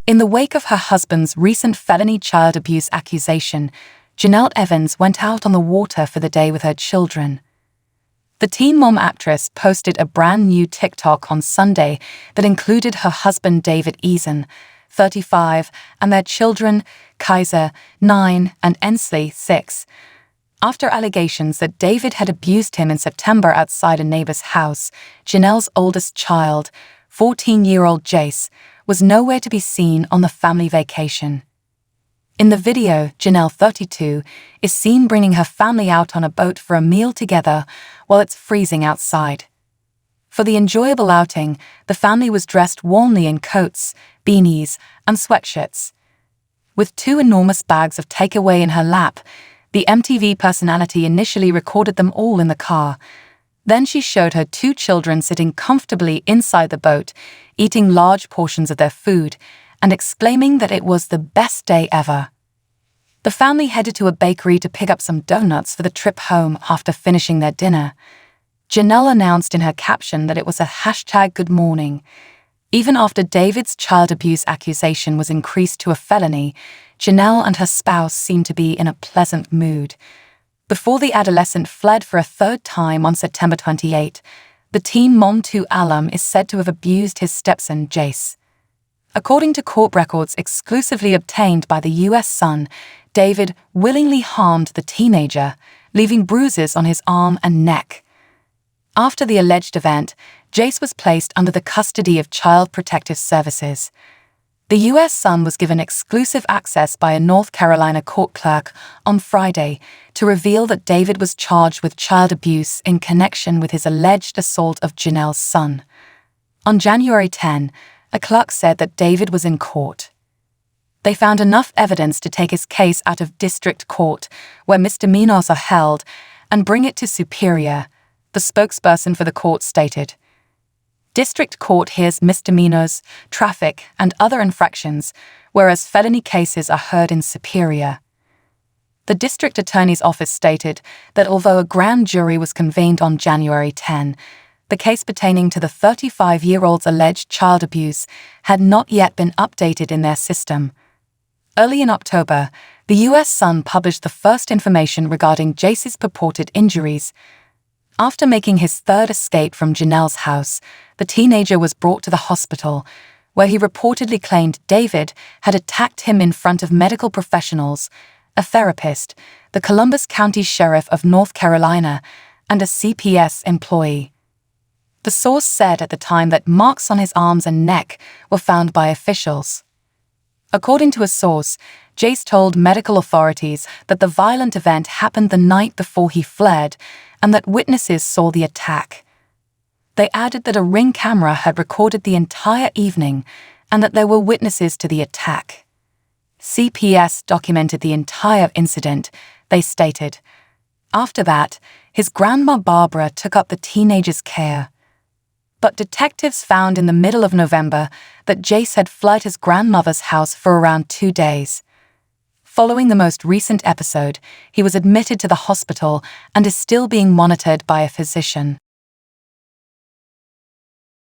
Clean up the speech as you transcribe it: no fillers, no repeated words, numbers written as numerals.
In the wake of her husband's recent felony child abuse accusation, Jenelle Evans went out on the water for the day with her children. The teen mom actress posted a brand new TikTok on Sunday that included her husband David Eason, 35, and their children, Kaiser, 9, and Ensley, 6. After allegations that David had abused him in September outside a neighbor's house, Jenelle's oldest child, 14-year-old Jace, was nowhere to be seen on the family vacation. In the video, Jenelle, 32, is seen bringing her family out on a boat for a meal together while it's freezing outside. For the enjoyable outing, the family was dressed warmly in coats, beanies, and sweatshirts. With 2 enormous bags of takeaway in her lap, the MTV personality initially recorded them all in the car. Then she showed her 2 children sitting comfortably inside the boat, eating large portions of their food, and exclaiming that it was the best day ever. The family headed to a bakery to pick up some donuts for the trip home after finishing their dinner. Jenelle announced in her caption that it was a #good morning. Even after David's child abuse accusation was increased to a felony, Jenelle and her spouse seemed to be in a pleasant mood. Before the adolescent fled for a 3rd time on September 28, the teen Mom 2 alum is said to have abused his stepson, Jace. According to court records exclusively obtained by the U.S. Sun, David willingly harmed the teenager, leaving bruises on his arm and neck. After the alleged event, Jace was placed under the custody of Child Protective Services. The U.S. Sun was given exclusive access by a North Carolina court clerk on Friday to reveal that David was charged with child abuse in connection with his alleged assault of Jenelle's son. On January 10, a clerk said that David was in court. They found enough evidence to take his case out of district court, where misdemeanors are held, and bring it to Superior, the spokesperson for the court stated. District court hears misdemeanors, traffic, and other infractions, whereas felony cases are heard in Superior. The district attorney's office stated that although a grand jury was convened on January 10, the case pertaining to the 35-year-old's alleged child abuse had not yet been updated in their system. Early in October, the U.S. Sun published the first information regarding Jace's purported injuries. After making his 3rd escape from Jenelle's house, the teenager was brought to the hospital, where he reportedly claimed David had attacked him in front of medical professionals, a therapist, the Columbus County Sheriff of North Carolina, and a CPS employee. The source said at the time that marks on his arms and neck were found by officials. According to a source, Jace told medical authorities that the violent event happened the night before he fled and that witnesses saw the attack. They added that a Ring camera had recorded the entire evening and that there were witnesses to the attack. CPS documented the entire incident, they stated. After that, his grandma Barbara took up the teenager's care. But detectives found in the middle of November that Jace had fled his grandmother's house for around 2 days. Following the most recent episode, he was admitted to the hospital and is still being monitored by a physician.